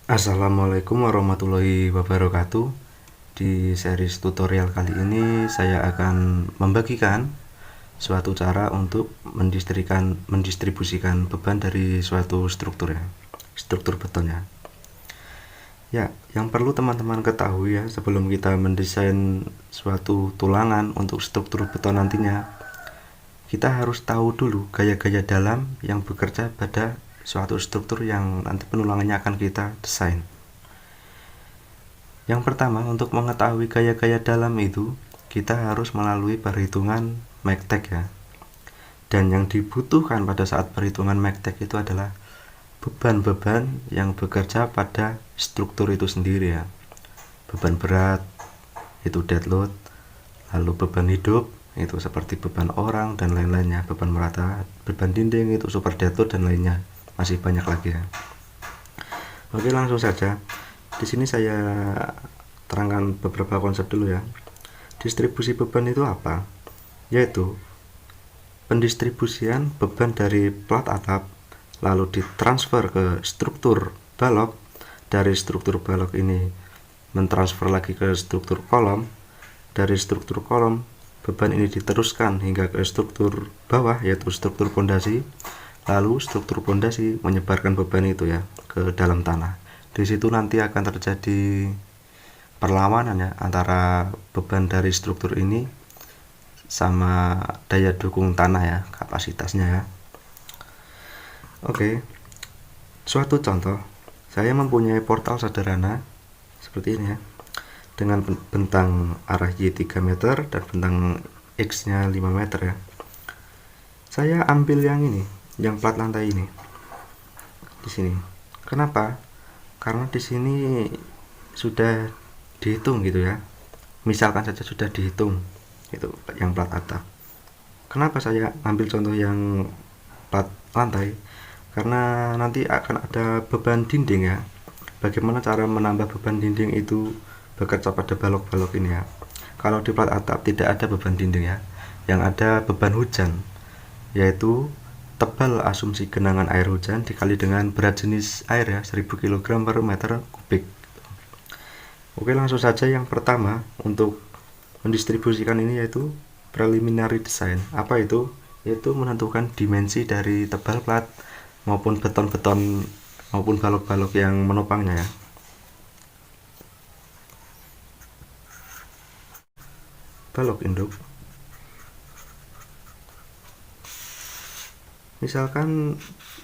Assalamualaikum warahmatullahi wabarakatuh. Di series tutorial kali ini saya akan membagikan suatu cara untuk mendistribusikan beban dari suatu struktur ya, struktur betonnya. Ya, yang perlu teman-teman ketahui ya sebelum kita mendesain suatu tulangan untuk struktur beton nantinya, kita harus tahu dulu gaya-gaya dalam yang bekerja pada suatu struktur yang nanti penulangannya akan kita desain. Yang pertama, untuk mengetahui gaya-gaya dalam itu, kita harus melalui perhitungan McTech ya. Dan yang dibutuhkan pada saat perhitungan McTech itu adalah beban-beban yang bekerja pada struktur itu sendiri ya. Beban berat, itu dead load, lalu beban hidup, itu seperti beban orang dan lain-lainnya, beban merata, beban dinding, itu super dead load dan lainnya. Masih banyak lagi ya. Oke, langsung saja. Di sini saya terangkan beberapa konsep dulu ya. Distribusi beban itu apa? Yaitu pendistribusian beban dari plat atap lalu ditransfer ke struktur balok, dari struktur balok ini mentransfer lagi ke struktur kolom, dari struktur kolom beban ini diteruskan hingga ke struktur bawah yaitu struktur pondasi, lalu struktur pondasi menyebarkan beban itu ya ke dalam tanah. Di situ nanti akan terjadi perlawanan ya antara beban dari struktur ini sama daya dukung tanah ya, kapasitasnya ya. Oke, suatu contoh, saya mempunyai portal sederhana seperti ini ya, dengan bentang arah Y 3 meter dan bentang X nya 5 meter ya. Saya ambil yang ini, yang plat lantai ini di sini. Kenapa? Karena di sini sudah dihitung gitu ya. Misalkan saja sudah dihitung itu yang plat atap. Kenapa saya ambil contoh yang plat lantai? Karena nanti akan ada beban dinding ya. Bagaimana cara menambah beban dinding itu bekerja pada balok-balok ini ya. Kalau di plat atap tidak ada beban dinding ya. Yang ada beban hujan, yaitu tebal asumsi genangan air hujan dikali dengan berat jenis air ya, 1000 kg per meter kubik. Oke, langsung saja yang pertama untuk mendistribusikan ini yaitu preliminary design. Apa itu? Yaitu menentukan dimensi dari tebal plat maupun beton-beton maupun balok-balok yang menopangnya ya. Balok induk. Misalkan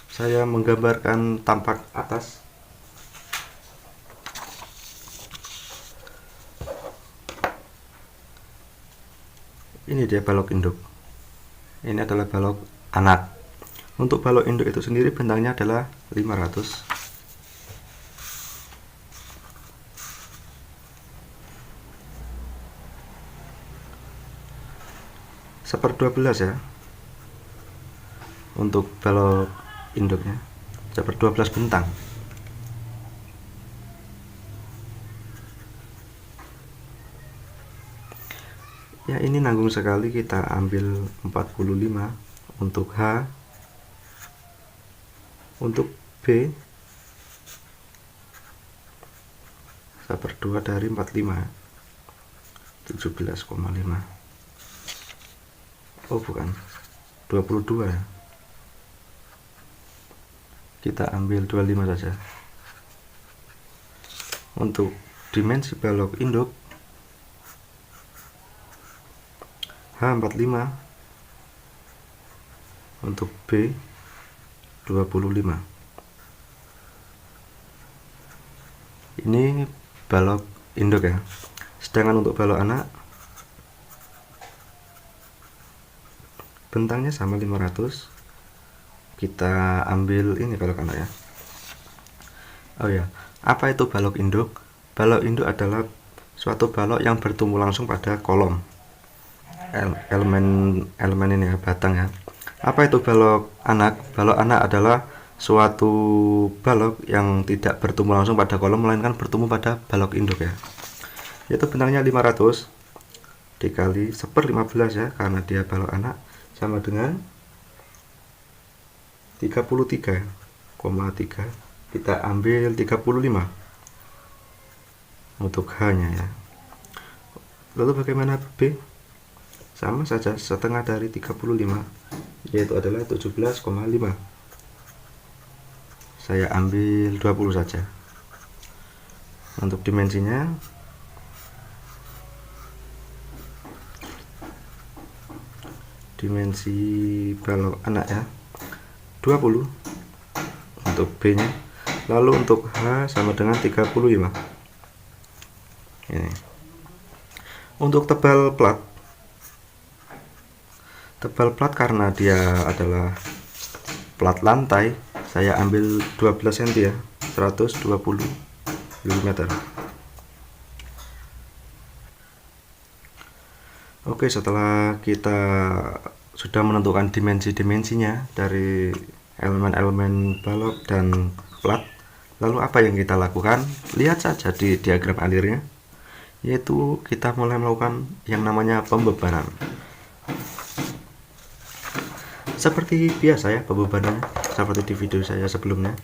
saya menggambarkan tampak atas. Ini dia balok induk. Ini adalah balok anak. Untuk balok induk itu sendiri bentangnya adalah 500. Seper 12 ya. Untuk balok induknya. Seper 12 bentang. Ya, ini nanggung sekali, kita ambil 45 untuk H. Untuk B seper 2 dari 45 17,5. Oh bukan, 22 ya. Kita ambil 25 saja. Untuk dimensi balok induk H45, untuk B 25. Ini balok induk ya. Sedangkan untuk balok anak bentangnya sama 500. Kita ambil ini balok anak ya. Oh ya, apa itu balok induk? Balok induk adalah suatu balok yang bertumbuh langsung pada kolom. Elemen ini ya, batang ya. Apa itu balok anak? Balok anak adalah suatu balok yang tidak bertumbuh langsung pada kolom, melainkan bertumbuh pada balok induk ya. Yaitu bentangnya 500 dikali 1/15 ya, karena dia balok anak, sama dengan 33,3 kita ambil 35 untuk H nya ya. Lalu bagaimana B? Sama saja, setengah dari 35 yaitu adalah 17,5. Saya ambil 20 saja. Untuk dimensinya dimensi balok anak ya 20 untuk B nya. Lalu untuk H sama dengan 35. Ini untuk tebal plat karena dia adalah plat lantai, saya ambil 12 cm ya, 120 mm. Oke, setelah kita sudah menentukan dimensi-dimensinya dari elemen-elemen balok dan plat, lalu apa yang kita lakukan? Lihat saja di diagram alirnya, yaitu kita mulai melakukan yang namanya pembebanan. Seperti biasa ya pembebanannya, seperti di video saya sebelumnya.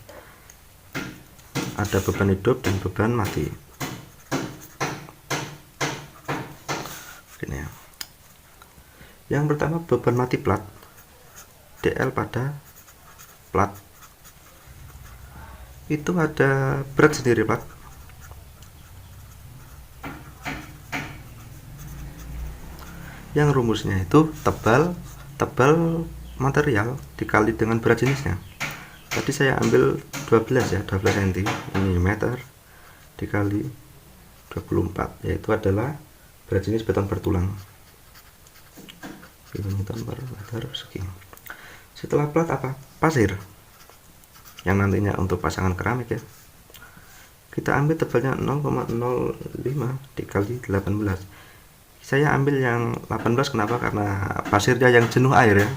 Ada beban hidup dan beban mati. Gini ya. Yang pertama beban mati plat, DL pada plat. Itu ada berat sendiri plat. Yang rumusnya itu tebal material dikali dengan berat jenisnya. Tadi saya ambil 12 ya, 12 cm, ini meter dikali 24, yaitu adalah berat jenis beton bertulang. Kilonewton per meter persegi. Setelah plat apa? Pasir. Yang nantinya untuk pasangan keramik ya. Kita ambil tebalnya 0,05 dikali 18. Saya ambil yang 18 kenapa? Karena pasirnya yang jenuh air ya.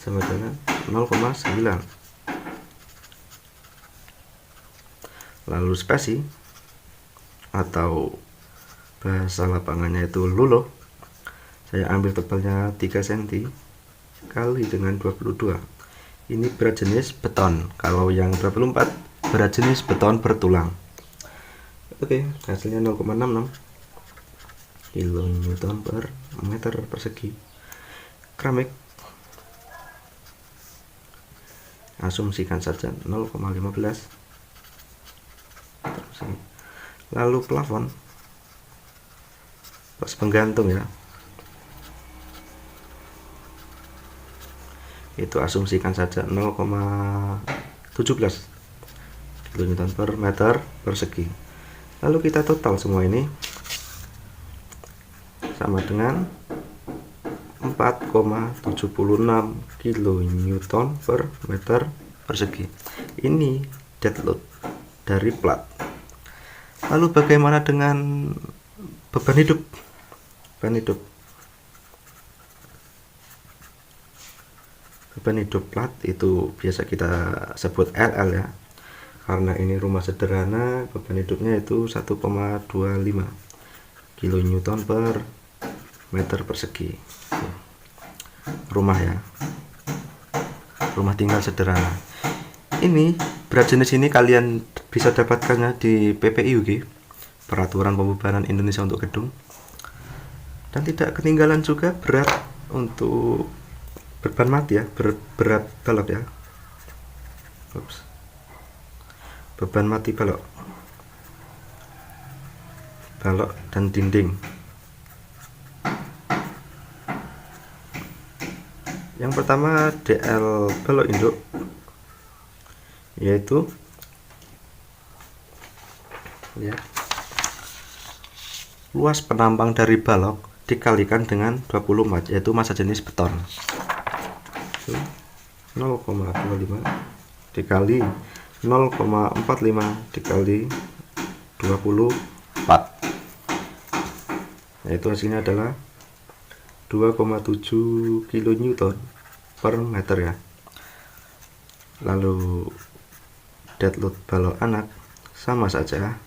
Sama dengan 0,9. Lalu spesi atau bahasa lapangannya itu luluh, saya ambil tebalnya 3 cm kali dengan 22. Ini berat jenis beton. Kalau yang 24 berat jenis beton bertulang. Oke, hasilnya 0,66 kilonewton per meter persegi. Keramik, asumsikan saja 0,15. Lalu plafon pas penggantung ya, itu asumsikan saja 0,17 kilonewton per meter persegi. Lalu kita total semua ini sama dengan 4,76 kilonewton per meter persegi. Ini dead load dari plat. Lalu bagaimana dengan beban hidup? Beban hidup plat itu biasa kita sebut LL ya. Karena ini rumah sederhana, beban hidupnya itu 1,25 kilonewton per meter persegi. Rumah ya, rumah tinggal sederhana. Ini berat jenis ini kalian bisa dapatkannya di PPIUG, Peraturan Pembebanan Indonesia untuk Gedung. Dan tidak ketinggalan juga berat untuk beban mati ya, berat balok ya. Beban mati balok dan dinding. Yang pertama DL balok induk, yaitu ya, luas penampang dari balok dikalikan dengan 24, yaitu massa jenis beton. 0,25 dikali 0,45 dikali 24, yaitu hasilnya adalah 2,7 kilonewton per meter ya. Lalu dead load balok anak sama saja,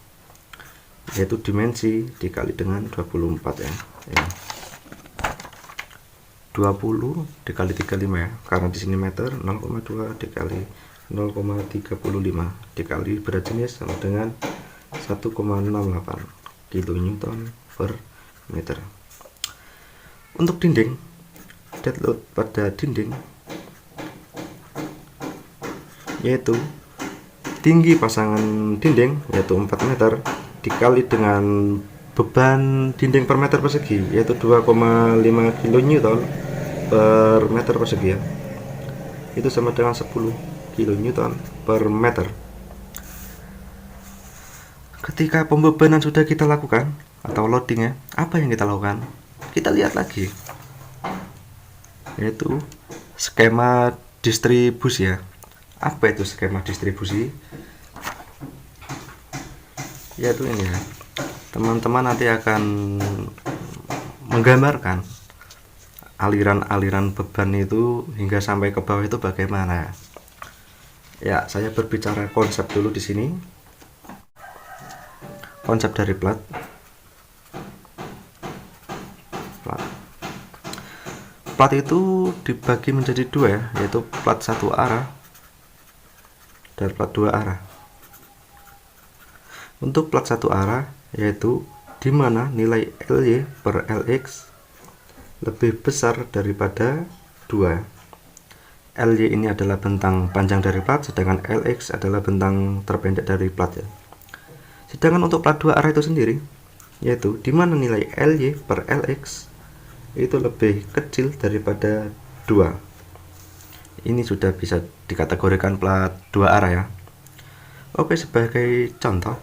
yaitu dimensi dikali dengan 24 ya. 20 dikali 35 ya, karena di sini meter, 0,2 dikali 0,35 dikali berat jenis sama dengan 1,68 kN per meter. Untuk dinding, dead load pada dinding yaitu tinggi pasangan dinding yaitu 4 meter dikali dengan beban dinding per meter persegi yaitu 2,5 kN per meter persegi ya. Itu sama dengan 10 kN per meter. Ketika pembebanan sudah kita lakukan atau loading ya, apa yang kita lakukan? Kita lihat lagi, yaitu skema distribusi ya. Apa itu skema distribusi? Yaitu ini ya, teman-teman nanti akan menggambarkan aliran-aliran beban itu hingga sampai ke bawah itu bagaimana. Ya, saya berbicara konsep dulu di sini. Konsep dari plat. Plat itu dibagi menjadi dua ya, yaitu plat satu arah dan plat dua arah. Untuk plat satu arah yaitu di mana nilai LY per LX lebih besar daripada 2. LY ini adalah bentang panjang dari plat, sedangkan LX adalah bentang terpendek dari plat ya. Sedangkan untuk plat dua arah itu sendiri yaitu di mana nilai LY per LX itu lebih kecil daripada 2. Ini sudah bisa dikategorikan plat dua arah ya. Oke, sebagai contoh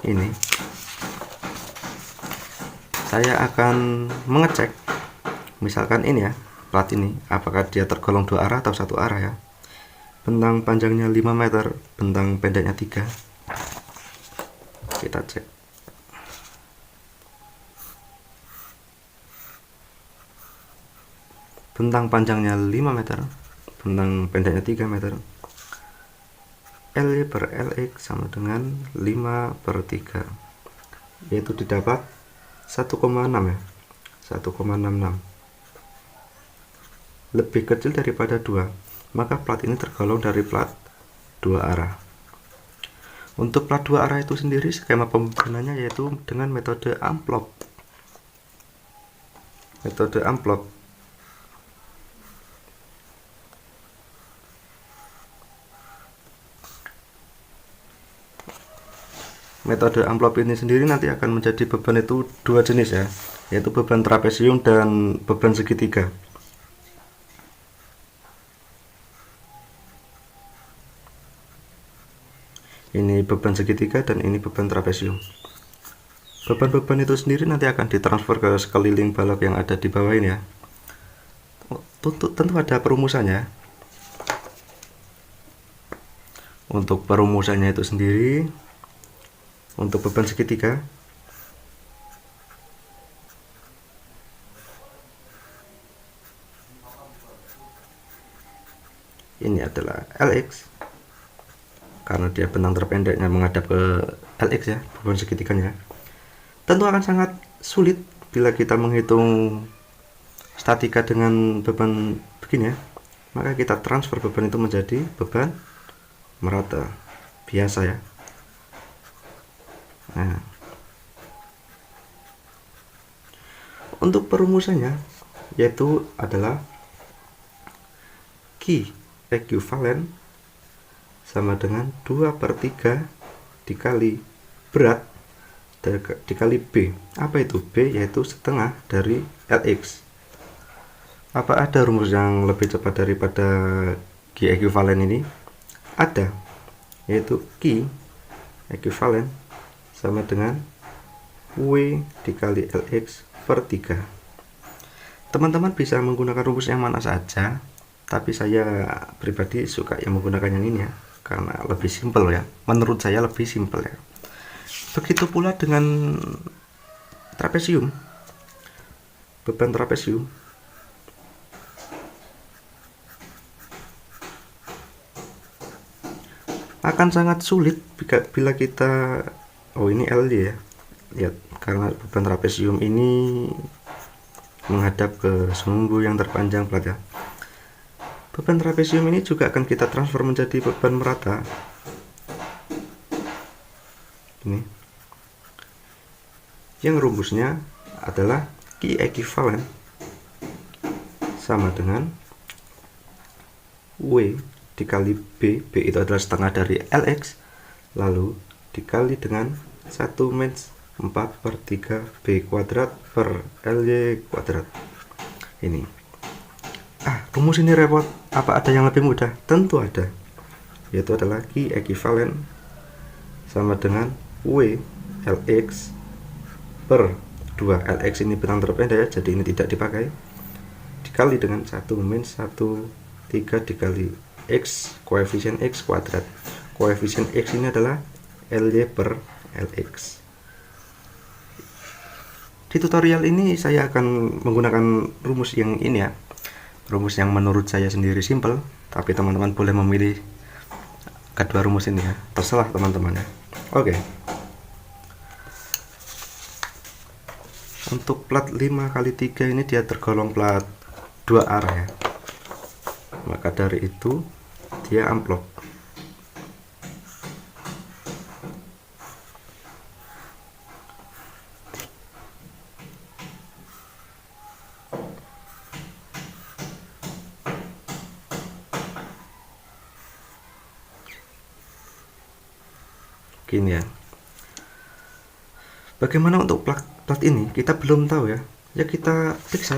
ini saya akan mengecek misalkan ini ya, plat ini apakah dia tergolong dua arah atau satu arah ya. Bentang panjangnya 5 meter, bentang pendeknya 3. Kita cek. Bentang panjangnya 5 meter, bentang pendeknya 3 meter. LY per LX sama dengan 5 per 3, yaitu didapat 1,6 ya, 1,66, lebih kecil daripada 2, maka plat ini tergolong dari plat dua arah. Untuk plat dua arah itu sendiri skema pembebanannya yaitu dengan metode amplop. Metode amplop. Metode amplop ini sendiri nanti akan menjadi beban itu dua jenis ya, yaitu beban trapesium dan beban segitiga. Ini beban segitiga dan ini beban trapesium. Beban-beban itu sendiri nanti akan ditransfer ke sekeliling balok yang ada di bawah ini ya. Tentu ada perumusannya. Untuk perumusannya itu sendiri, untuk beban segitiga ini adalah LX karena dia bentang terpendeknya menghadap ke LX ya, beban segitiganya. Tentu akan sangat sulit bila kita menghitung statika dengan beban begini ya. Maka kita transfer beban itu menjadi beban merata biasa ya. Nah, untuk perumusannya yaitu adalah Q ekuivalen sama dengan 2 per 3 dikali berat dikali B. Apa itu B? Yaitu setengah dari LX. Apa ada rumus yang lebih cepat daripada Q ekuivalen ini? Ada, yaitu Q ekuivalen sama dengan W dikali LX per 3. Teman-teman bisa menggunakan rumus yang mana saja, tapi saya pribadi suka yang menggunakan yang ini ya, karena lebih simpel ya, menurut saya lebih simpel ya. Begitu pula dengan trapesium, beban trapesium akan sangat sulit bila kita ini LD ya, lihat, karena beban trapesium ini menghadap ke sumbu yang terpanjang plat ya. Beban trapesium ini juga akan kita transfer menjadi beban merata. Ini. Yang rumusnya adalah Q ekuivalen sama dengan W dikali B. B itu adalah setengah dari LX, lalu dikali dengan 1 min 4 per 3 B kuadrat per LY kuadrat. Ini. Rumus ini repot. Apa ada yang lebih mudah? Tentu ada. Yaitu adalah Q ekuivalen sama dengan W LX per 2. LX ini benang terpendek ya, jadi ini tidak dipakai. Dikali dengan 1 min 1 3 dikali X, koefisien X kuadrat. Koefisien X ini adalah LY per LX. Di tutorial ini saya akan menggunakan rumus yang ini ya, rumus yang menurut saya sendiri simple, tapi teman-teman boleh memilih kedua rumus ini ya, terserah teman-teman ya. Oke. Untuk plat 5x3 ini dia tergolong plat 2 arah ya, maka dari itu dia amplop. Gini ya. Bagaimana untuk plat ini kita belum tahu ya. Ya kita periksa.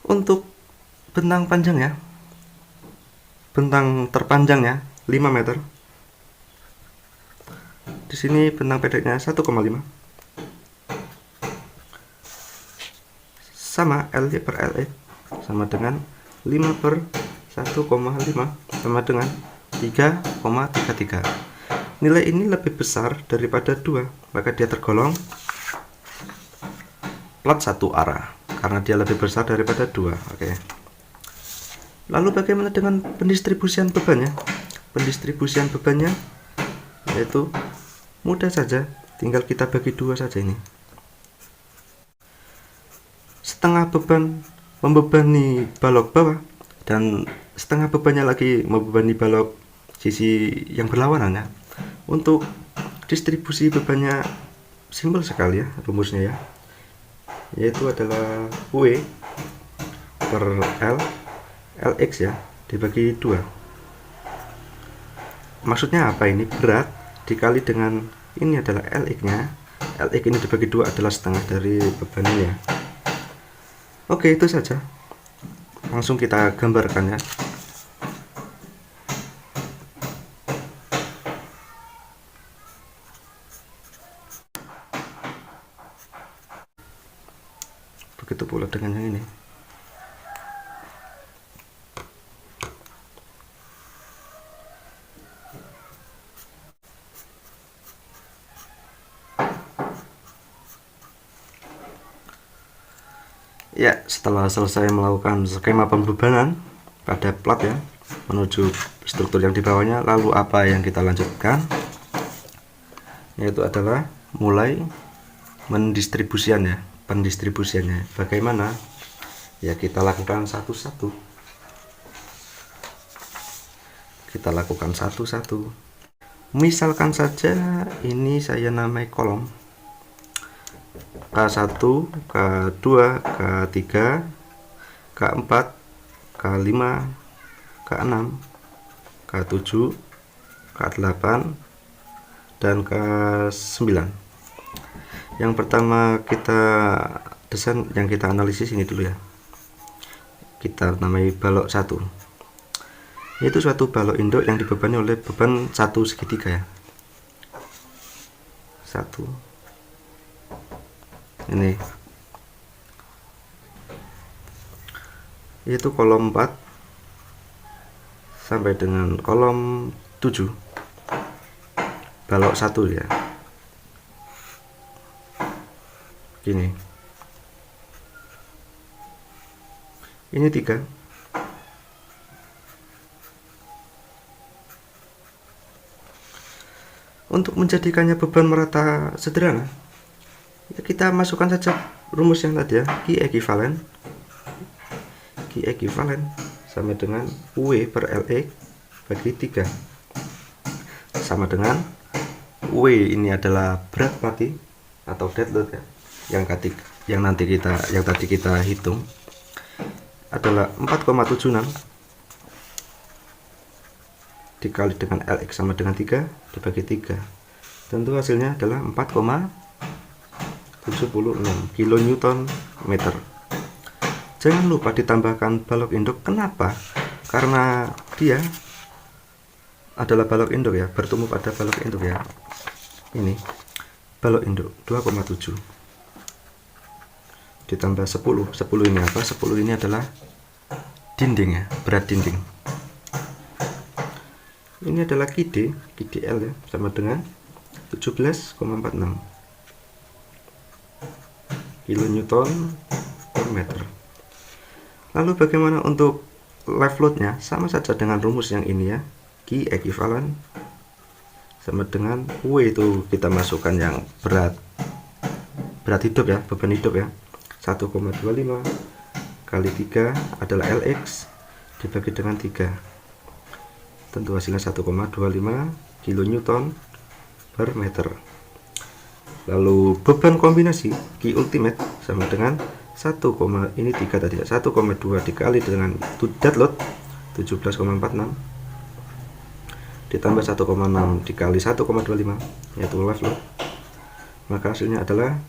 Untuk bentang panjangnya, bentang terpanjangnya 5 meter. Di sini bentang pendeknya 1,5. Sama LY per LE sama dengan 5 per 1,5 sama dengan 3,33. Nilai ini lebih besar daripada 2, maka dia tergolong plat 1 arah karena dia lebih besar daripada 2. Oke. Lalu bagaimana dengan pendistribusian bebannya? Pendistribusian bebannya yaitu mudah saja, tinggal kita bagi 2 saja ini. Setengah beban membebani balok bawah dan setengah bebannya lagi membebani balok sisi yang berlawanan ya. Untuk distribusi bebannya simpel sekali ya rumusnya ya, yaitu adalah W per L LX ya dibagi 2. Maksudnya apa ini? Berat dikali dengan ini adalah LX nya. LX ini dibagi 2 adalah setengah dari bebannya ya. Oke, itu saja. Langsung kita gambarkan ya. Begitu pula dengan yang ini. Ya, setelah selesai melakukan skema pembebanan pada plat ya, menuju struktur yang di bawahnya, lalu apa yang kita lanjutkan? Yaitu adalah mulai mendistribusian ya, pendistribusiannya. Bagaimana? Ya, kita lakukan satu-satu. Kita lakukan satu-satu. Misalkan saja ini saya namai kolom K1, K2, K3, K4, K5, K6, K7, K8, dan K9. Yang pertama kita desain, yang kita analisis ini dulu ya. Kita namai balok 1. Yaitu suatu balok induk yang dibebani oleh beban 1 segitiga ya. 1 ini yaitu kolom 4 sampai dengan kolom 7 balok 1 ya. Gini, ini 3. Untuk menjadikannya beban merata sederhana, Ya, kita masukkan saja rumus yang tadi ya, Q ekuivalen sama dengan W per LX bagi 3 sama dengan W ini adalah berat mati atau dead load ya, yang tadi kita hitung adalah 4,76 dikali dengan LX sama dengan 3 dibagi 3, tentu hasilnya adalah 4,76 kilonewton meter. Jangan lupa ditambahkan balok induk. Kenapa? Karena dia adalah balok induk ya, bertumbuh pada balok induk ya. Ini balok induk 2,7 ditambah 10 ini apa? 10 ini adalah dinding ya, berat dinding. Ini adalah QDL ya, sama dengan 17,46 kilonewton per meter. Lalu bagaimana untuk live loadnya? Sama saja dengan rumus yang ini ya, Q ekuivalen sama dengan W, itu kita masukkan yang berat hidup ya, beban hidup ya, 1,25 kali 3 adalah LX dibagi dengan 3, tentu hasilnya 1,25 kilonewton per meter. Lalu beban kombinasi Q ultimate sama dengan 1, ini 3 tadi ya, 1,2 dikali dengan dead load 17,46 ditambah 1,6 dikali 1,25 yaitu live load, maka hasilnya adalah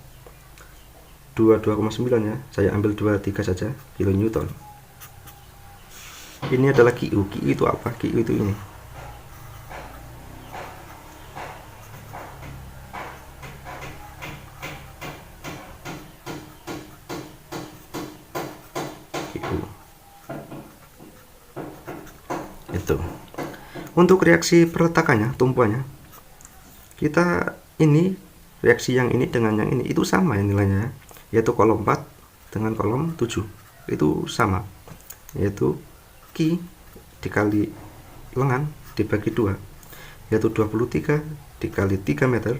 22,9 ya, saya ambil 23 saja kilonewton. Ini adalah QU itu apa? QU itu ini. Itu untuk reaksi perletakannya, tumpuannya, kita ini reaksi yang ini dengan yang ini itu sama ya nilainya, yaitu kolom 4 dengan kolom 7 itu sama, yaitu Q dikali lengan dibagi 2, yaitu 23 dikali 3 meter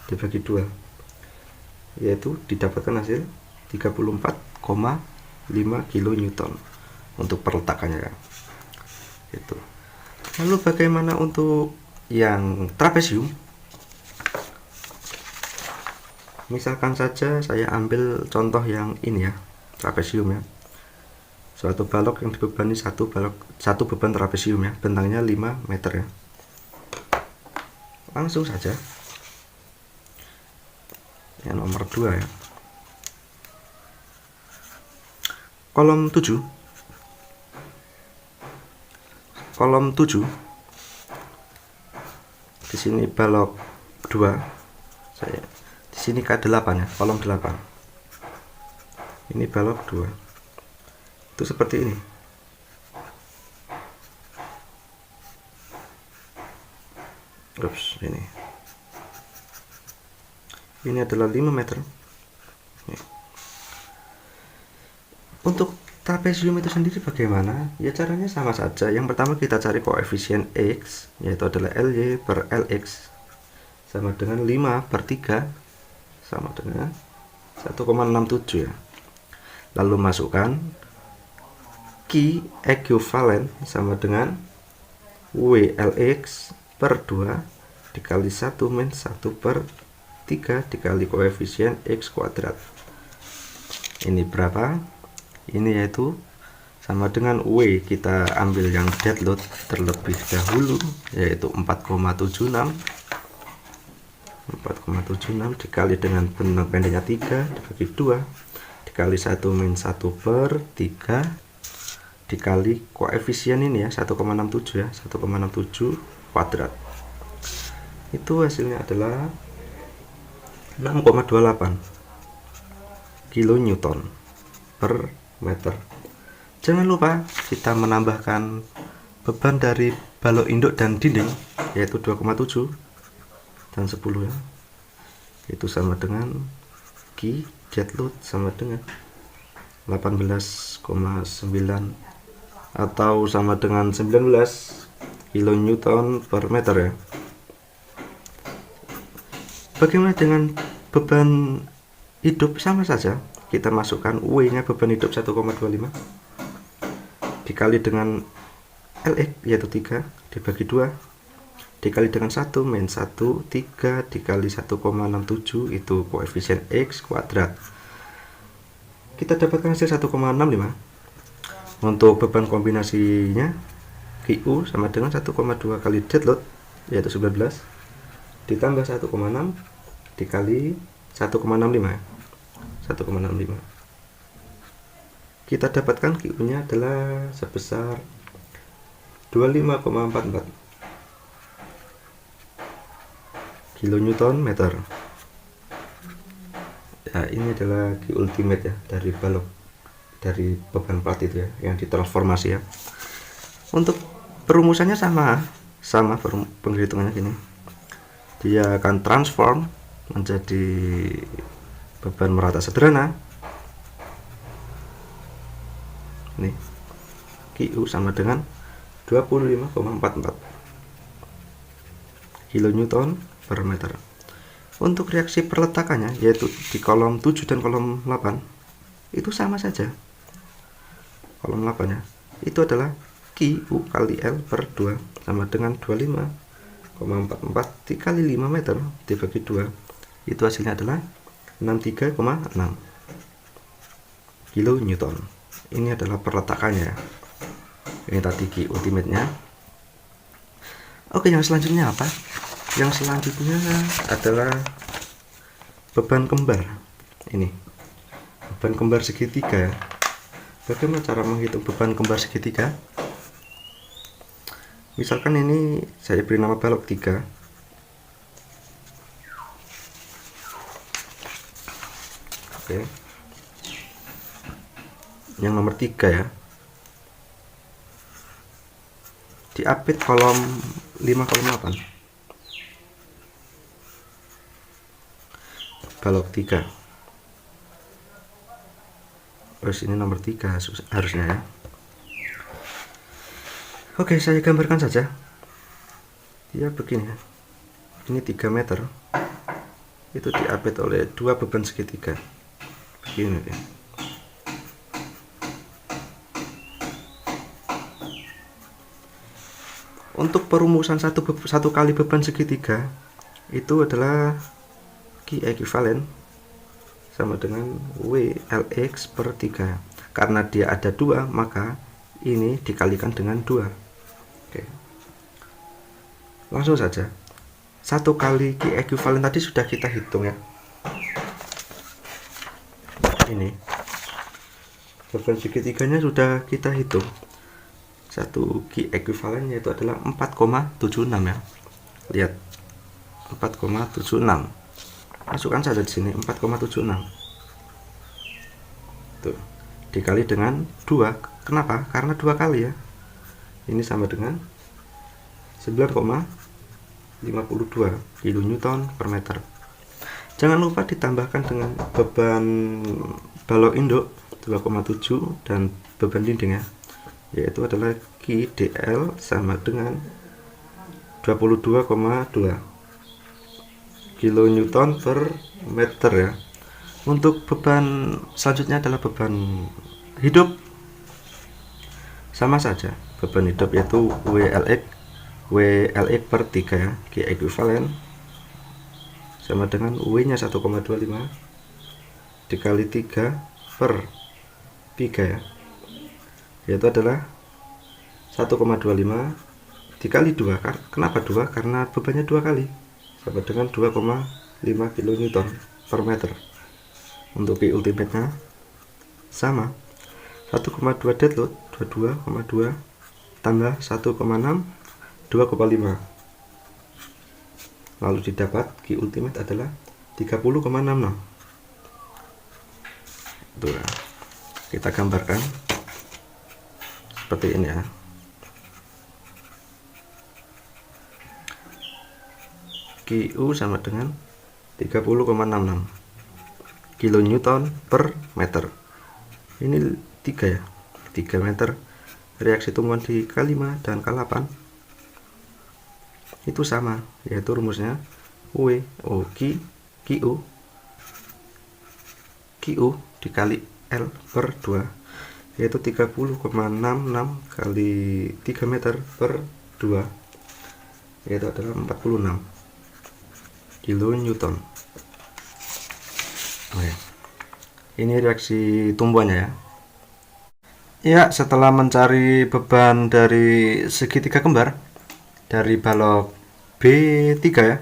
dibagi 2, yaitu didapatkan hasil 34,5 kilonewton untuk perletakannya ya. Itu. Lalu bagaimana untuk yang trapesium? Misalkan saja saya ambil contoh yang ini ya, trapesium ya, suatu balok yang dibebani satu beban trapesium ya, bentangnya 5 meter ya. Langsung saja yang nomor 2 ya, kolom 7 di sini balok 2, saya di sini K8 ya, kolom 8, ini balok 2 itu seperti ini. Ups, ini adalah 5 meter. Untuk trapesium itu sendiri bagaimana? Ya caranya sama saja. Yang pertama kita cari koefisien X, yaitu adalah LY per LX sama dengan 5 per 3 sama dengan 1,67 ya. Lalu masukkan Q ekuivalen sama dengan WLX per 2 dikali 1 min 1 per 3 dikali koefisien X kuadrat. Ini berapa? Ini yaitu sama dengan W, kita ambil yang dead load terlebih dahulu, yaitu 4,76 dikali dengan benang pendeknya 3 dibagi 2 dikali 1 min 1 per 3 dikali koefisien ini ya, 1,67 ya, 1,67 kuadrat. Itu hasilnya adalah 6,28 kilonewton per meter. Jangan lupa kita menambahkan beban dari balok induk dan dinding, yaitu 2,7 dan 10 ya, itu sama dengan Q dead load sama dengan 18,9 atau sama dengan 19 kilonewton per meter ya. Bagaimana dengan beban hidup sama saja, kita masukkan W nya beban hidup 1,25 dikali dengan Lx yaitu 3 dibagi 2 dikali dengan 1 min 1 3 dikali 1,67 itu koefisien X kuadrat. Kita dapatkan hasil 1,65. Untuk beban kombinasinya QU sama dengan 1,2 kali dead load yaitu 19 ditambah 1,6 dikali 1,65 kita dapatkan QU nya adalah sebesar 25,44 kilonewton meter. Ya, ini adalah Q ultimate ya dari balok dari beban plat itu ya yang ditransformasi ya. Untuk perumusannya sama penghitungannya gini. Dia akan transform menjadi beban merata sederhana. Nih. QU sama dengan 25,44 kilonewton per meter. Untuk reaksi perletakannya yaitu di kolom 7 dan kolom 8 itu sama saja. Kolom 8 ya. Itu adalah QU kali L per 2 sama dengan 25,44 dikali 5 meter dibagi 2. Itu hasilnya adalah 63,6 kilonewton. Ini adalah perletakannya. Ini tadi Q ultimate nya. Oke, yang selanjutnya apa? Yang selanjutnya adalah beban kembar. Ini beban kembar segitiga. Bagaimana cara menghitung beban kembar segitiga? Misalkan ini saya beri nama balok 3. Oke. Yang nomor 3 ya. Diapit kolom 5 kolom 8. Balok 3. Terus ini nomor 3 harusnya ya. Oke, saya gambarkan saja. Dia begini ya. Ini 3 meter. Itu diapit oleh 2 beban segitiga. Begini ya. Untuk perumusan satu kali beban segitiga itu adalah Q ekuivalen sama dengan WLX per 3. Karena dia ada 2, maka ini dikalikan dengan 2. Oke. Langsung saja. Satu kali Q ekuivalen tadi sudah kita hitung ya. Ini beban segitiganya sudah kita hitung. Satu Q ekuivalen yaitu adalah 4,76 ya. Lihat. 4,76. Masukkan saja di sini 4,76. Tuh. Dikali dengan 2. Kenapa? Karena 2 kali ya. Ini sama dengan 9,52 kilonewton per meter. Jangan lupa ditambahkan dengan beban balok induk 2,7 dan beban dinding ya. Yaitu adalah QDL sama dengan 22,2 kilonewton per meter ya. Untuk beban selanjutnya adalah beban hidup. Sama saja, beban hidup yaitu WLX per 3 ya. Q ekuivalen sama dengan W nya 1,25 dikali 3 per 3 ya. Yaitu adalah 1,25 dikali 2. Kenapa 2? Karena bebannya 2 kali. Sama dengan 2,5 kilonewton per meter. Untuk Q ultimate nya sama 1,2 dead load 22,2 tambah 1,6 2,5. Lalu didapat Q ultimate adalah 30,66. Tuh, kita gambarkan seperti ini ya. QU sama dengan 30,66 kilonewton per meter. Ini 3 ya. 3 meter. Reaksi tumbuhan di K5 dan K8 itu sama, yaitu rumusnya W O Q QU QU dikali L per 2, yaitu 30,66 kali 3 meter per 2, yaitu adalah 46 kilonewton. Oke. Ini reaksi tumbuhannya ya. Ya, setelah mencari beban dari segitiga kembar dari balok B3 ya,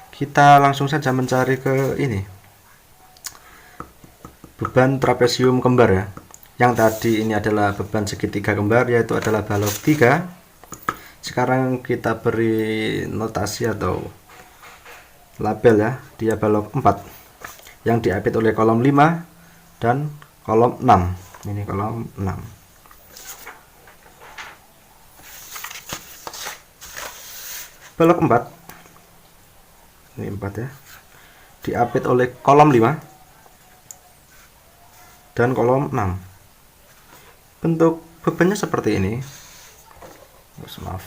kita langsung saja mencari ke ini beban trapesium kembar ya. Yang tadi ini adalah beban segitiga kembar, yaitu adalah balok 3. Sekarang kita beri notasi atau label ya, dia balok 4 yang diapit oleh kolom 5 dan kolom 6. Ini kolom 6. Balok 4 ini 4 ya, diapit oleh kolom 5 dan kolom 6. Bentuk bebannya seperti ini. Maaf.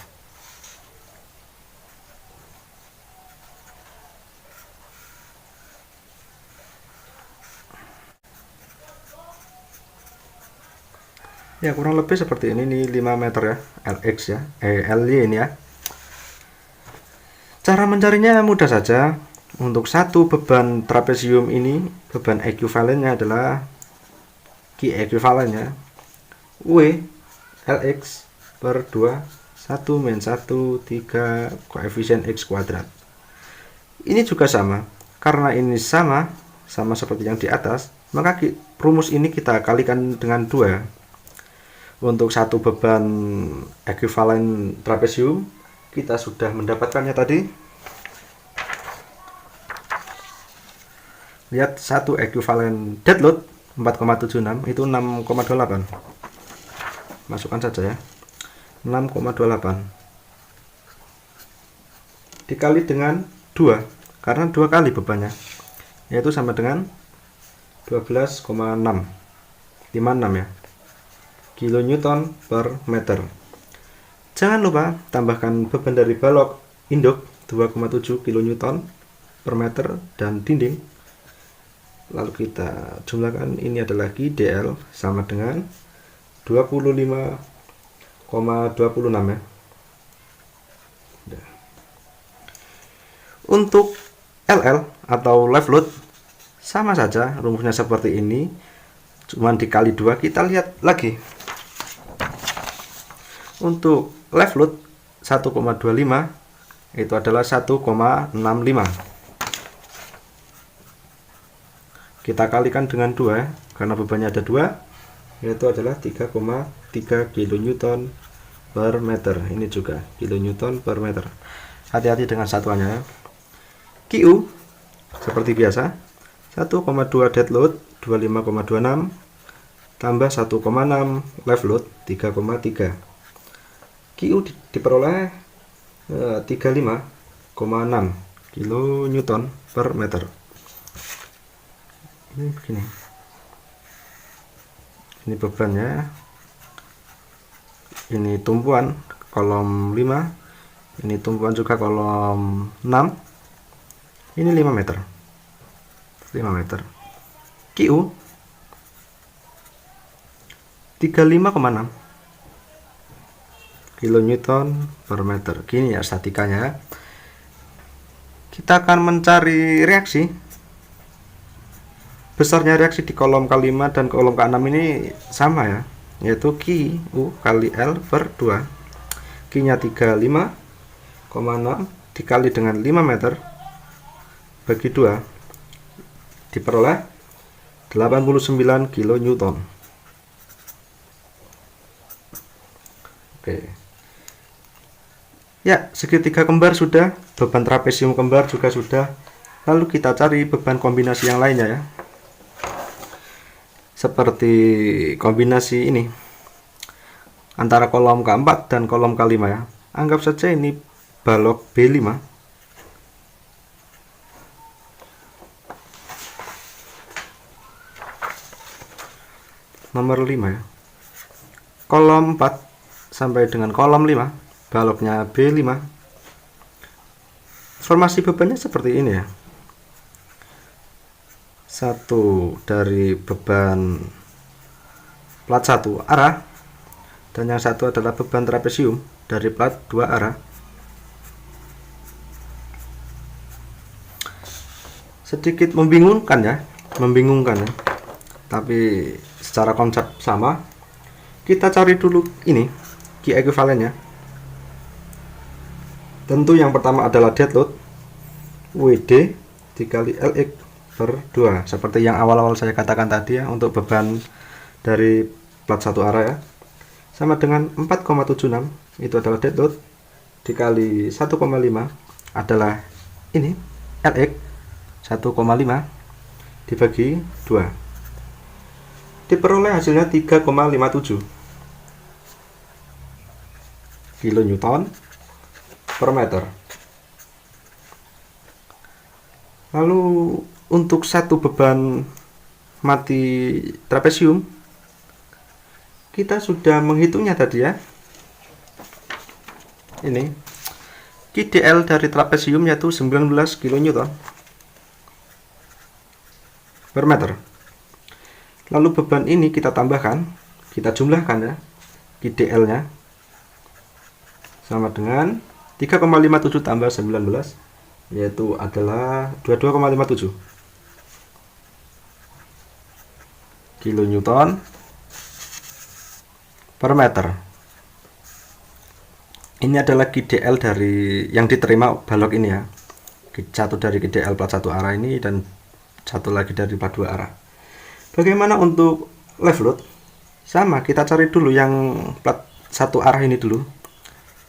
Ya, kurang lebih seperti ini, 5 meter ya, LX ya, LY ini ya. Cara mencarinya mudah saja. Untuk satu beban trapesium ini, beban ekuivalennya adalah Q ekuivalennya W LX per 2, 1 min 1, 3 koefisien X kuadrat. Ini juga sama. Karena ini sama seperti yang di atas, maka rumus ini kita kalikan dengan 2. Untuk satu beban ekuivalen trapesium, kita sudah mendapatkannya tadi. Lihat, satu ekuivalen dead load 4,76 itu 6,28. Masukkan saja ya, 6,28 dikali dengan 2, karena 2 kali bebannya, yaitu sama dengan 12,656 ya, kilonewton per meter. Jangan lupa tambahkan beban dari balok induk 2,7 kilonewton per meter dan dinding. Lalu kita jumlahkan, ini adalah QDL sama dengan 25,26 ya. Untuk LL atau live load sama saja, rumusnya seperti ini, cuman dikali 2. Kita lihat lagi. Untuk live load 1,25 itu adalah 1,65. Kita kalikan dengan 2 ya, karena bebannya ada 2, yaitu adalah 3,3 kilonewton per meter. Ini juga kilonewton per meter. Hati-hati dengan satuannya ya. QU seperti biasa, 1,2 dead load 25,26 tambah 1,6 live load 3,3. QU diperoleh 35,6 kilonewton per meter. Ini begini, ini bebannya, ini tumpuan kolom 5, ini tumpuan juga kolom 6, ini 5 meter, 5 meter. QU 35,6 kilonewton per meter. Gini ya statikanya. Kita akan mencari reaksi. Besarnya reaksi di kolom K5 dan kolom K6 ini sama ya, yaitu QU kali L per 2. Q-nya 35,6 dikali dengan 5 meter bagi 2 diperoleh 89 kilonewton. Oke. Ya, segitiga kembar sudah, beban trapesium kembar juga sudah. Lalu kita cari beban kombinasi yang lainnya ya. Seperti kombinasi ini antara kolom K4 dan kolom K5 ya. Anggap saja ini balok B5. Nomor 5 ya. Kolom 4 sampai dengan kolom 5, baloknya B5. Formasi bebannya seperti ini ya. satu dari beban plat satu arah dan yang satu adalah beban trapesium dari plat dua arah. Sedikit membingungkan ya, tapi secara konsep sama. Kita cari dulu ini Q ekuivalennya. Tentu yang pertama adalah dead load WD dikali LX per 2 seperti yang awal-awal saya katakan tadi ya, untuk beban dari plat satu arah ya, sama dengan 4,76 itu adalah dead load dikali 1,5 adalah ini LX 1,5 dibagi 2 diperoleh hasilnya 3,57 kilonewton per meter. Lalu untuk satu beban mati trapesium kita sudah menghitungnya tadi ya. Ini QDL dari trapesium yaitu 19 kN per meter. Lalu beban ini kita tambahkan, kita jumlahkan ya, QDL nya sama dengan 3,57 tambah 19 yaitu adalah 22,57 kilonewton per meter. Ini adalah QDL dari yang diterima balok ini ya, satu dari QDL plat satu arah ini dan satu lagi dari plat dua arah. Bagaimana untuk live load? Sama, kita cari dulu yang plat satu arah ini dulu.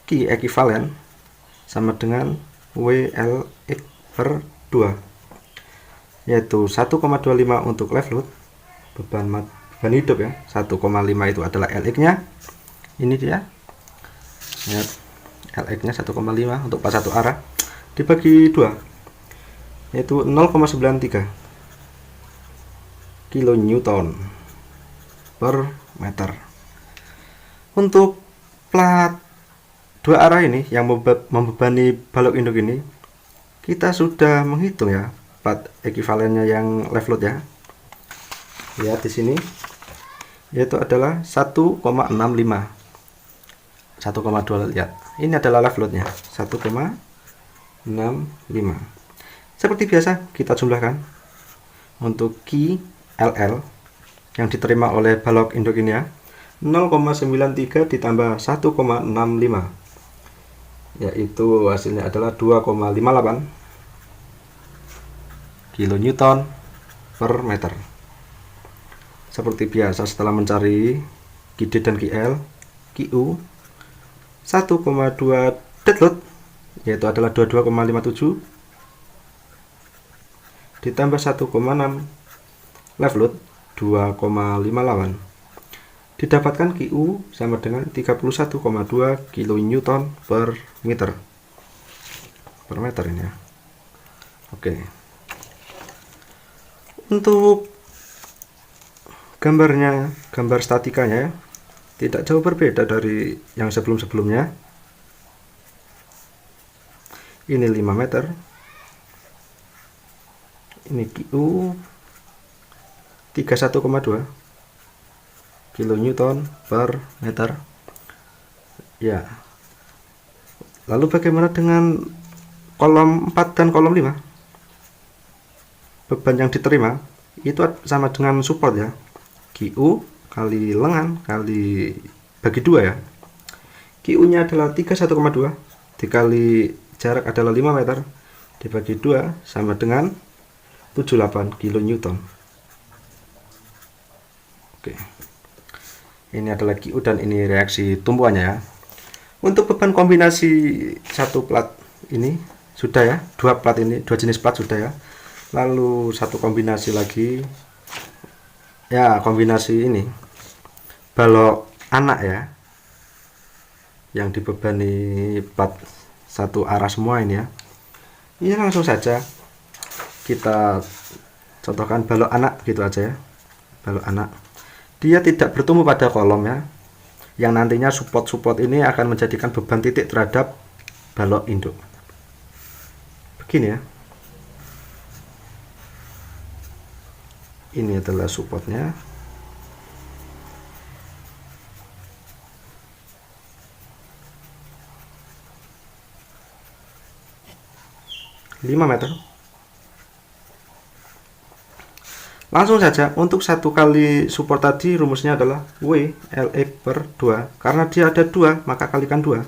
Q ekuivalen sama dengan WLX per 2 yaitu 1,25 untuk live load beban hidup ya, 1,5 itu adalah LX nya, ini dia ya, LX nya 1,5 untuk plat satu arah dibagi 2 yaitu 0,93 kilonewton per meter. Untuk plat dua arah ini yang membebani balok induk ini kita sudah menghitung ya plat ekuivalennya yang live load ya. Lihat di sini yaitu adalah 1,65 1,2 lihat. Ini adalah live loadnya 1,65. Seperti biasa kita jumlahkan untuk QLL yang diterima oleh balok induk ini ya, 0,93 ditambah 1,65 yaitu hasilnya adalah 2,58 kilonewton per meter. Seperti biasa setelah mencari QD dan QL, QU 1,2 dead load yaitu adalah 22,57 ditambah 1,6 live load 2,58 didapatkan QU sama dengan 31,2 kilonewton per meter ini ya. Oke. Untuk gambarnya, gambar statikanya tidak jauh berbeda dari yang sebelum-sebelumnya. Ini 5 meter. Ini QU 31,2 kilonewton per meter ya. Lalu bagaimana dengan kolom 4 dan kolom 5? Beban yang diterima itu sama dengan support ya, QU kali lengan kali bagi 2 ya. QU nya adalah 31,2 dikali jarak adalah 5 meter dibagi 2 sama dengan 78 kilonewton. Oke. Ini adalah QU dan ini reaksi tumpuannya ya. Untuk beban kombinasi satu plat ini sudah ya, dua jenis plat sudah ya. Lalu satu kombinasi lagi ya, kombinasi ini balok anak ya, yang dibebani plat satu arah semua ini ya. Ini langsung saja kita contohkan balok anak gitu aja ya. Balok anak, dia tidak bertumpu pada kolom ya, yang nantinya support ini akan menjadikan beban titik terhadap balok induk begini ya. ini adalah supportnya. Meter. Langsung saja, untuk satu kali support tadi rumusnya adalah W LX per 2. Karena dia ada 2, maka kalikan 2.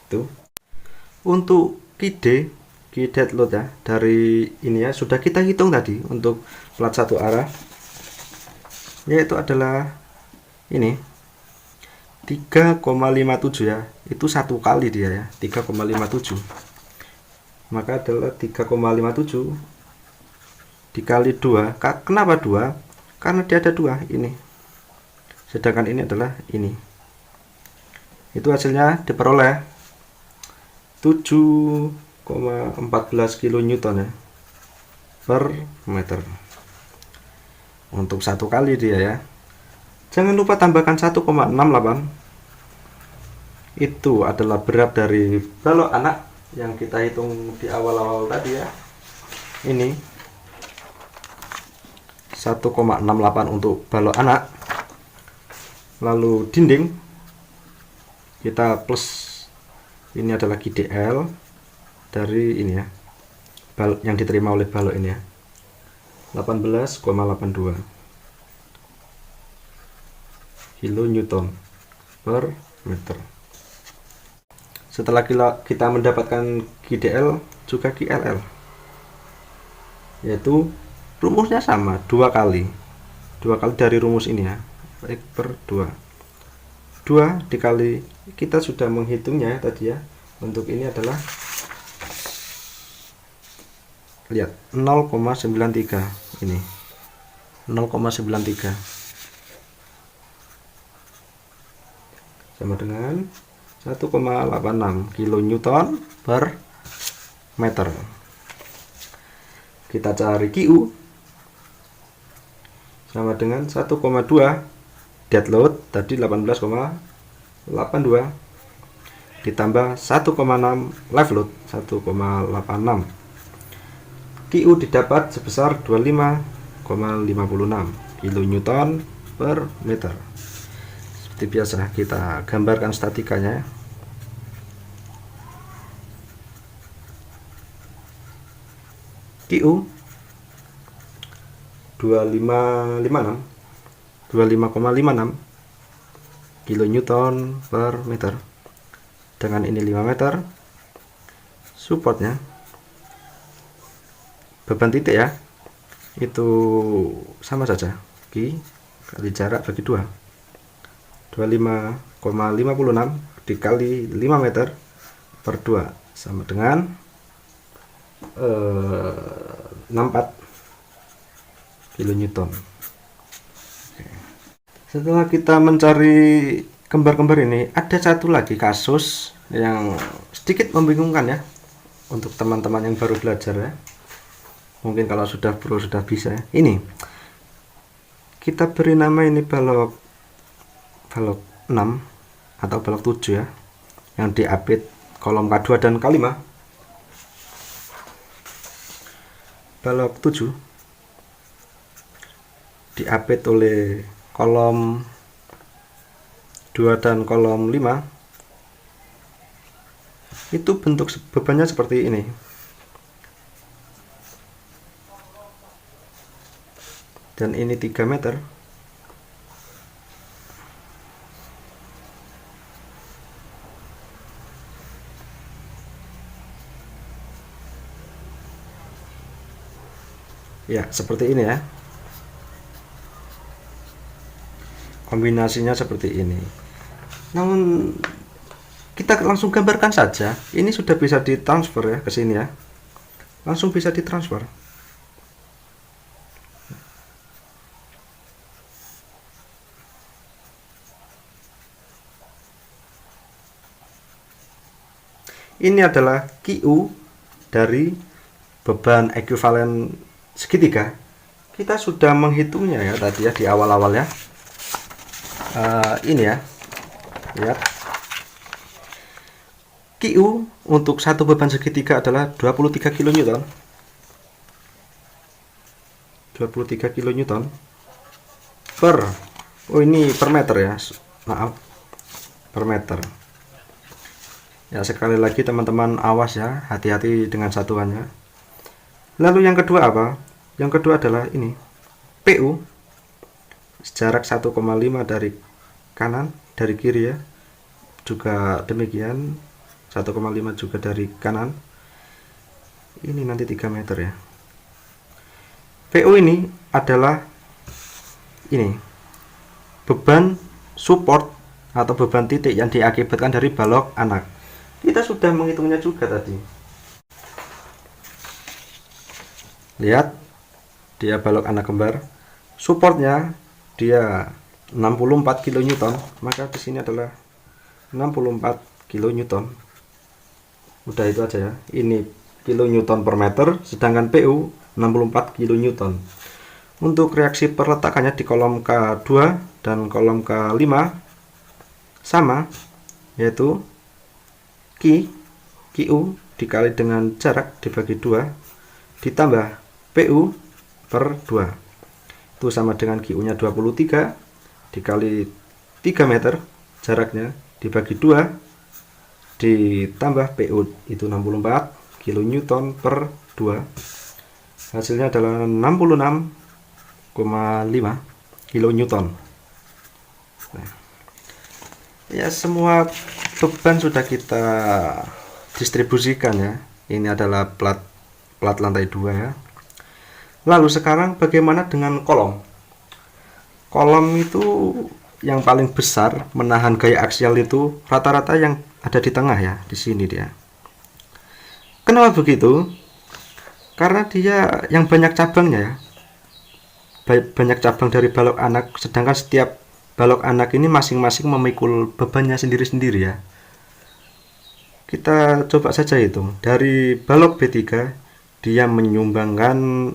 Gitu. Untuk key dead load ya, dari ini ya, sudah kita hitung tadi untuk plat satu arah, yaitu adalah ini 3,57 ya. Itu satu kali dia ya, 3,57. Maka adalah 3,57 dikali 2. Kenapa 2? Karena dia ada 2 ini. Sedangkan ini adalah ini. Itu hasilnya diperoleh 7,14 kN ya per meter. Untuk satu kali dia ya. Jangan lupa tambahkan 1,68. Itu adalah berat dari balok anak yang kita hitung di awal-awal tadi ya. Ini 1,68 untuk balok anak. Lalu dinding kita plus, ini adalah GDL dari ini ya, balok yang diterima oleh balok ini ya, 18,82 kN per meter. Setelah kita mendapatkan GDL juga GLL, yaitu rumusnya sama, dua kali dari rumus ini ya, X per 2 dikali, kita sudah menghitungnya tadi ya. Untuk ini adalah, lihat, 0,93 ini, 0,93 sama dengan 1,86 kN per meter. Kita cari QU sama dengan 1,2 dead load tadi, 18,82 ditambah 1,6 live load 1,86. QU didapat sebesar 25,56 kN per meter. Seperti biasa kita gambarkan statikanya. QU 25,56 kN per meter. Dengan ini 5 meter. Supportnya, beban titik ya, itu sama saja, Q kali jarak bagi 2, 25,56 dikali 5 meter per 2 sama dengan 64 kN. Setelah kita mencari kembar-kembar ini, ada satu lagi kasus yang sedikit membingungkan ya untuk teman-teman yang baru belajar ya. Mungkin kalau sudah pro sudah bisa ya. Ini kita beri nama ini balok 6 atau balok 7 ya, yang diapit kolom K2 dan K5. Balok 7 diapit oleh kolom 2 dan kolom 5. Itu bentuk bebannya seperti ini. Dan ini 3 meter. Ya, seperti ini ya. Kombinasinya seperti ini. Namun kita langsung gambarkan saja. Ini sudah bisa ditransfer ya ke sini ya. Langsung bisa ditransfer. Ini adalah QU dari beban ekuivalen segitiga. Kita sudah menghitungnya ya tadi ya di awal-awal ya. Ini ya, lihat, QU untuk satu beban segitiga adalah 23 kN. 23 kN. per, oh ini per meter ya, maaf, per meter ya. Sekali lagi teman-teman awas ya, hati-hati dengan satuannya. Lalu yang kedua apa? Yang kedua adalah ini PU, jarak 1,5 dari kanan, dari kiri ya, juga demikian 1,5 juga dari kanan. Ini nanti 3 meter ya. PU ini adalah ini beban support atau beban titik yang diakibatkan dari balok anak. Kita sudah menghitungnya juga tadi. Lihat, dia balok anak kembar. Supportnya dia 64 kN, maka di sini adalah 64 kN. Udah itu aja ya. Ini kilonewton per meter, sedangkan PU 64 kN. Untuk reaksi perletakannya di kolom K2 dan kolom K5 sama, yaitu QU dikali dengan jarak dibagi 2 ditambah PU per 2. Itu sama dengan QU nya 23 dikali 3 meter jaraknya dibagi 2 ditambah PU itu 64 kN per 2. Hasilnya adalah 66,5 kN. Nah, ya semua beban sudah kita distribusikan ya. Ini adalah plat lantai 2 ya. Lalu sekarang bagaimana dengan kolom? Kolom itu yang paling besar menahan gaya aksial itu rata-rata yang ada di tengah ya, di sini dia. Kenapa begitu? Karena dia yang banyak cabangnya ya. Banyak cabang dari balok anak, sedangkan setiap balok anak ini masing-masing memikul bebannya sendiri-sendiri ya. Kita coba saja hitung. Dari balok B3 dia menyumbangkan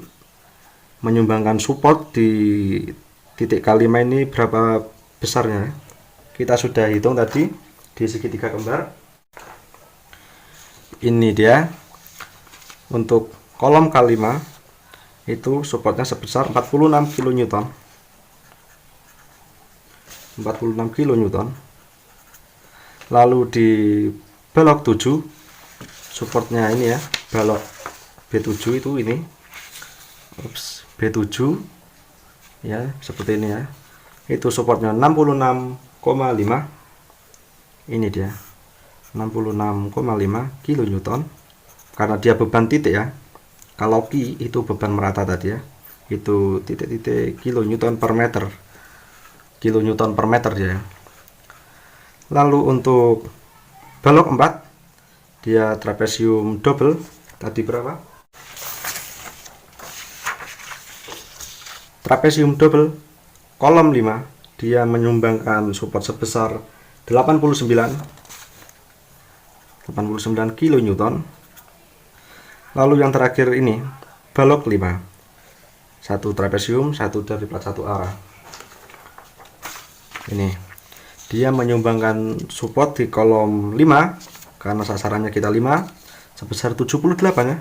support di titik K5 ini berapa besarnya. Kita sudah hitung tadi di segitiga kembar. Ini dia. Untuk kolom K5 itu supportnya sebesar 46 kN. 46 kN. Lalu di balok 7 supportnya ini ya, balok B7 itu ini. B7 ya, seperti ini ya. Itu supportnya 66,5. Ini dia. 66,5 kN. Karena dia beban titik ya. Kalau Q itu beban merata tadi ya. Itu titik-titik kN per meter. kN per meter dia. Lalu untuk balok 4 dia trapesium double tadi berapa? Trapesium double kolom 5 dia menyumbangkan support sebesar 89 kN. Lalu yang terakhir ini balok 5, satu trapesium, satu dari plat satu arah. Ini dia menyumbangkan support di kolom 5 karena sasarannya kita 5 sebesar 78 ya,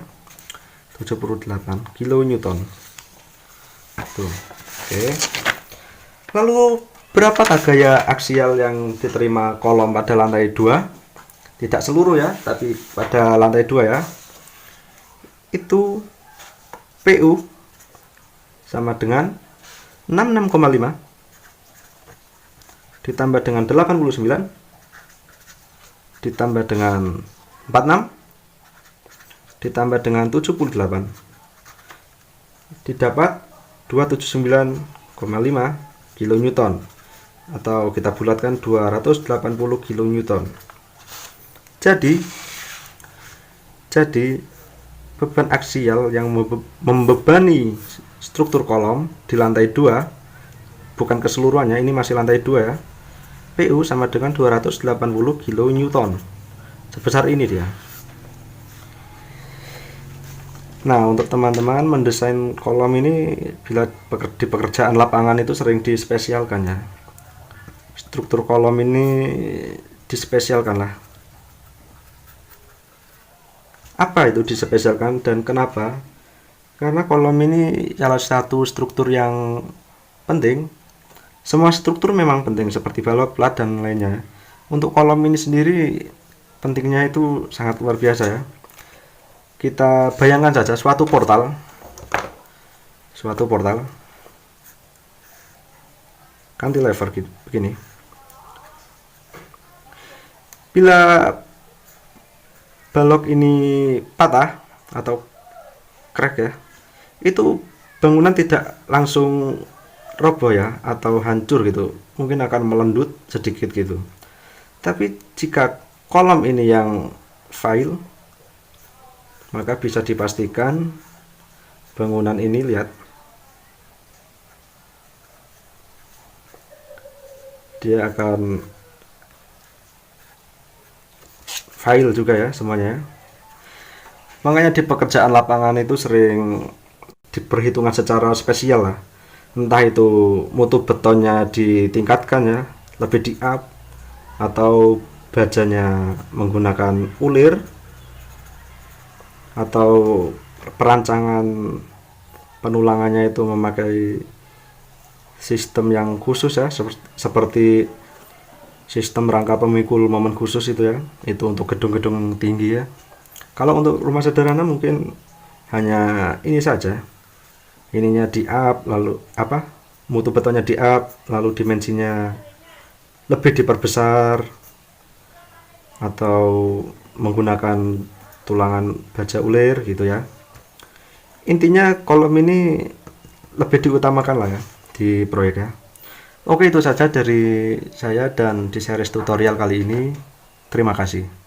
78 kN. Tuh, oke. Lalu berapakah gaya aksial yang diterima kolom pada lantai 2? Tidak seluruh ya, tapi pada lantai 2 ya. Itu PU sama dengan 66,5 ditambah dengan 89 ditambah dengan 46 ditambah dengan 78 didapat 279,5 kN, atau kita bulatkan 280 kN. Jadi beban aksial yang membebani struktur kolom di lantai 2, bukan keseluruhannya, ini masih lantai 2 ya. PU sama dengan 280 kN. Sebesar ini dia. Nah, untuk teman-teman mendesain kolom ini bila di pekerjaan lapangan itu sering dispesialkan ya. Struktur kolom ini dispesialkan lah. Apa itu dispesialkan dan kenapa? Karena kolom ini salah satu struktur yang penting Semua struktur memang penting seperti balok, plat, dan lainnya. Untuk kolom ini sendiri pentingnya itu sangat luar biasa ya. Kita bayangkan saja suatu portal cantilever begini. Bila balok ini patah atau crack ya, itu bangunan tidak langsung roboh ya atau hancur gitu, mungkin akan melendut sedikit gitu. Tapi jika kolom ini yang fail, maka bisa dipastikan bangunan ini, lihat, dia akan fail juga ya semuanya. Makanya di pekerjaan lapangan itu sering diperhitungkan secara spesial lah. Entah itu mutu betonnya ditingkatkan ya, lebih di up, atau bajanya menggunakan ulir, atau perancangan penulangannya itu memakai sistem yang khusus ya, seperti sistem rangka pemikul momen khusus itu ya, itu untuk gedung-gedung tinggi ya. Kalau untuk rumah sederhana mungkin hanya ini saja, ininya di up, lalu mutu betonnya di up, lalu dimensinya lebih diperbesar, atau menggunakan tulangan baja ulir gitu ya. Intinya kolom ini lebih diutamakan lah ya di proyek ya. Oke, itu saja dari saya dan di series tutorial kali ini. Terima kasih.